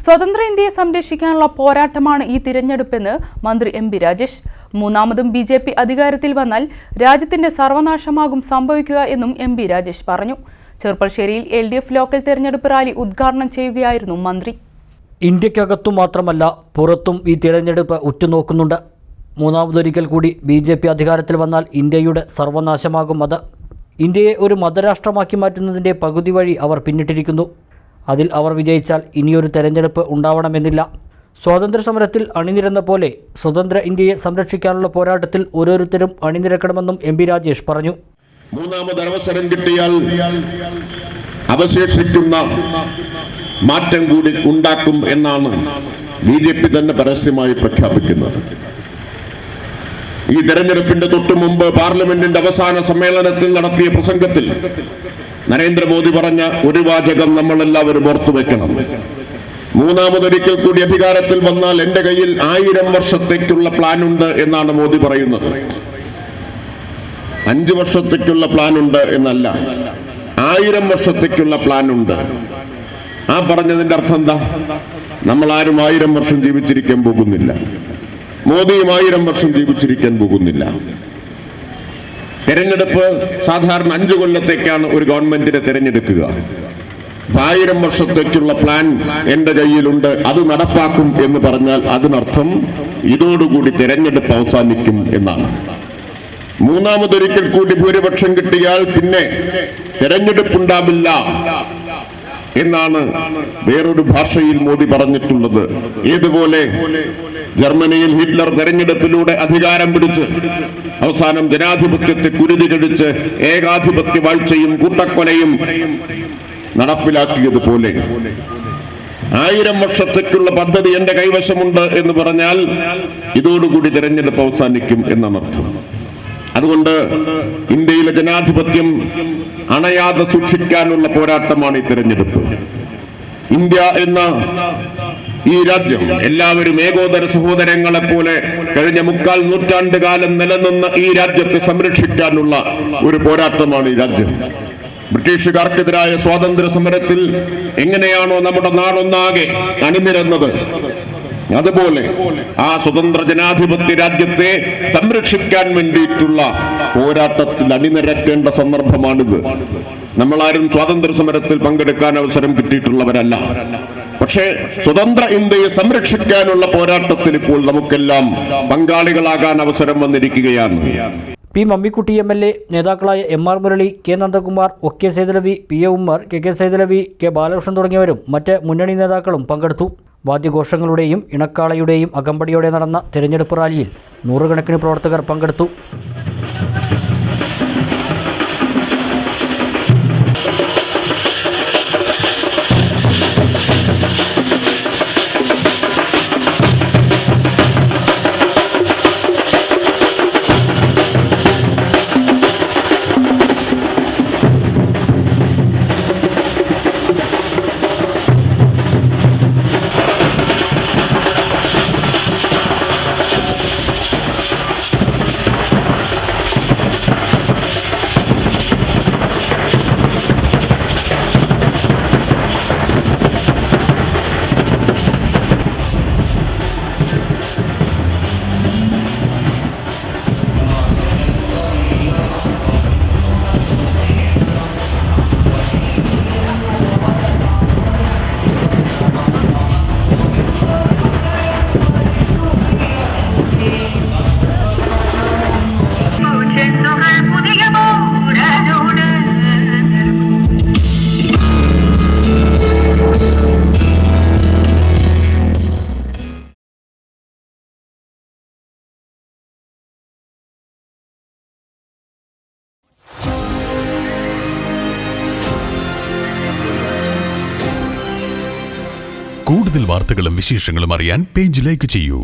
സ്വതന്ത്ര ഇന്ത്യയെ സംരക്ഷിക്കാനുള്ള പോരാട്ടമാണ് ഈ തിരഞ്ഞെടുപ്പെന്ന് മന്ത്രി എം.പി. രാജേഷ്. മൂന്നാമതും ബി.ജെ.പി. അധികാരത്തിൽ വന്നാൽ രാജ്യത്തിന്റെ സർവനാശമാകും സംഭവിക്കുക എന്നും എം.പി. രാജേഷ് പറഞ്ഞു. ചെർപ്പളശ്ശേരിയിൽ എൽ.ഡി.എഫ് ലോക്കൽ തെരഞ്ഞെടുപ്പ് റാലി ഉദ്ഘാടനം ചെയ്യുകയായിരുന്നു മന്ത്രി. ഇന്ത്യക്കകത്തു മാത്രമല്ല പുറത്തും ഈ തിരഞ്ഞെടുപ്പ് ഉറ്റുനോക്കുന്നുണ്ട്. മൂന്നാമതൊരിക്കൽ കൂടി ബി.ജെ.പി. അധികാരത്തിൽ വന്നാൽ ഇന്ത്യയുടെ സർവനാശമാകും അത്. ഇന്ത്യയെ ഒരു മതരാഷ്ട്രമാക്കി മാറ്റുന്നതിൻ്റെ പകുതി വഴി അവർ പിന്നിട്ടിരിക്കുന്നു. അതിൽ അവർ വിജയിച്ചാൽ ഇനിയൊരു തെരഞ്ഞെടുപ്പ് ഉണ്ടാവണമെന്നില്ല. സ്വാതന്ത്ര്യ സമരത്തിൽ അണിനിരന്ന പോലെ സ്വതന്ത്ര ഇന്ത്യയെ സംരക്ഷിക്കാനുള്ള പോരാട്ടത്തിൽ ഓരോരുത്തരും അണിനിരക്കണമെന്നും എം.പി. രാജേഷ് പറഞ്ഞു. മൂന്നാമതൊരവസരം കിട്ടിയാൽ അവശേഷിക്കുന്ന മാറ്റം കൂടി ഉണ്ടാക്കും എന്നാണ് ബി.ജെ.പി. തന്നെ പരസ്യമായി പ്രഖ്യാപിക്കുന്നത്. ഈ തെരഞ്ഞെടുപ്പിന്റെ തൊട്ടു മുമ്പ് പാർലമെന്റിന്റെ അവസാന സമ്മേളനത്തിൽ നടത്തിയ പ്രസംഗത്തിൽ നരേന്ദ്രമോദി പറഞ്ഞ ഒരു വാചകം നമ്മളെല്ലാവരും ഓർത്തുവെക്കണം. മൂന്നാമതൊരിക്കൽ കൂടി അധികാരത്തിൽ വന്നാൽ എന്റെ കയ്യിൽ 1000 വർഷത്തേക്കുള്ള പ്ലാൻ ഉണ്ട് എന്നാണ് മോദി പറയുന്നത്. 5 വർഷത്തേക്കുള്ള പ്ലാൻ ഉണ്ട് എന്നല്ല, 1000 വർഷത്തേക്കുള്ള പ്ലാൻ ഉണ്ട്. ആ പറഞ്ഞതിന്റെ അർത്ഥം എന്താ? നമ്മൾ ആരും 1000 വർഷം ജീവിച്ചിരിക്കാൻ പോകുന്നില്ല. മോദിയും 1000 വർഷം ജീവിച്ചിരിക്കാൻ പോകുന്നില്ല. തെരഞ്ഞെടുപ്പ് സാധാരണ 5 കൊല്ലത്തേക്കാണ് ഒരു ഗവൺമെന്റിനെ തെരഞ്ഞെടുക്കുക. 1000 വർഷത്തേക്കുള്ള പ്ലാൻ എന്റെ കയ്യിലുണ്ട്, അത് നടപ്പാക്കും എന്ന് പറഞ്ഞാൽ അതിനർത്ഥം ഇതോടുകൂടി തെരഞ്ഞെടുപ്പ് അവസാനിക്കും എന്നാണ്. മൂന്നാമതൊരിക്കൽ കൂടി ഭൂരിപക്ഷം കിട്ടിയാൽ പിന്നെ തെരഞ്ഞെടുപ്പുണ്ടാവില്ല എന്നാണ് വേറൊരു ഭാഷയിൽ മോദി പറഞ്ഞിട്ടുള്ളത്. ഏതുപോലെ ജർമ്മനിയിൽ ഹിറ്റ്ലർ തെരഞ്ഞെടുപ്പിലൂടെ അധികാരം പിടിച്ച് അവസാനം ജനാധിപത്യത്തെ കുരുതി കഴിച്ച് ഏകാധിപത്യ വാഴ്ചയും കൂട്ടക്കൊലയും നടപ്പിലാക്കിയതുപോലെ 1000 വർഷത്തേക്കുള്ള പദ്ധതി എന്റെ കൈവശമുണ്ട് എന്ന് പറഞ്ഞാൽ ഇതോടുകൂടി തെരഞ്ഞെടുപ്പ് അവസാനിക്കും എന്നാണ് അർത്ഥം. അതുകൊണ്ട് ഇന്ത്യയിലെ ജനാധിപത്യം അണയാതെ സൂക്ഷിക്കാനുള്ള പോരാട്ടമാണ് ഈ തെരഞ്ഞെടുപ്പ്. ഇന്ത്യ എന്ന ഈ രാജ്യം എല്ലാവരും ഏകോദര സഹോദരങ്ങളെ പോലെ കഴിഞ്ഞ 3/4 നൂറ്റാണ്ട് കാലം നിലനിന്ന ഈ രാജ്യത്തെ സംരക്ഷിക്കാനുള്ള ഒരു പോരാട്ടമാണ് ഈ രാജ്യം. ബ്രിട്ടീഷുകാർക്കെതിരായ സ്വാതന്ത്ര്യ സമരത്തിൽ എങ്ങനെയാണോ നമ്മുടെ നാടൊന്നാകെ അണിനിരന്നത്, അതുപോലെ ആ സ്വതന്ത്ര ജനാധിപത്യ രാജ്യത്തെ സംരക്ഷിക്കാൻ വേണ്ടിയിട്ടുള്ള പോരാട്ടത്തിൽ അണിനിരക്കേണ്ട സന്ദർഭമാണിത്. നമ്മളാരും സ്വാതന്ത്ര്യ സമരത്തിൽ പങ്കെടുക്കാൻ അവസരം കിട്ടിയിട്ടുള്ളവരല്ല. പക്ഷേ സ്വതന്ത്ര ഇന്ത്യയെ സംരക്ഷിക്കാനുള്ള പോരാട്ടത്തിൽ ഇപ്പോൾ നമുക്കെല്ലാം പങ്കാളികളാകാൻ അവസരം വന്നിരിക്കുകയാണ്. പി മമ്മിക്കുട്ടി എം.എൽ.എ, നേതാക്കളായ M R. Murali, K Nandakumar, O K. Saidalavi, P A. Ummer, K K. Saidalavi, K. Balakrishnan തുടങ്ങിയവരും മറ്റ് മുന്നണി നേതാക്കളും പങ്കെടുത്തു. വാദ്യഘോഷങ്ങളുടെയും ഇണക്കാളയുടെയും അകമ്പടിയോടെ നടന്ന തെരഞ്ഞെടുപ്പ് റാലിയിൽ 100 കണക്കിന് പ്രവർത്തകർ പങ്കെടുത്തു. കൂടുതൽ വാർത്തകളും വിശേഷങ്ങളും അറിയാൻ പേജ് ലൈക്ക് ചെയ്യൂ.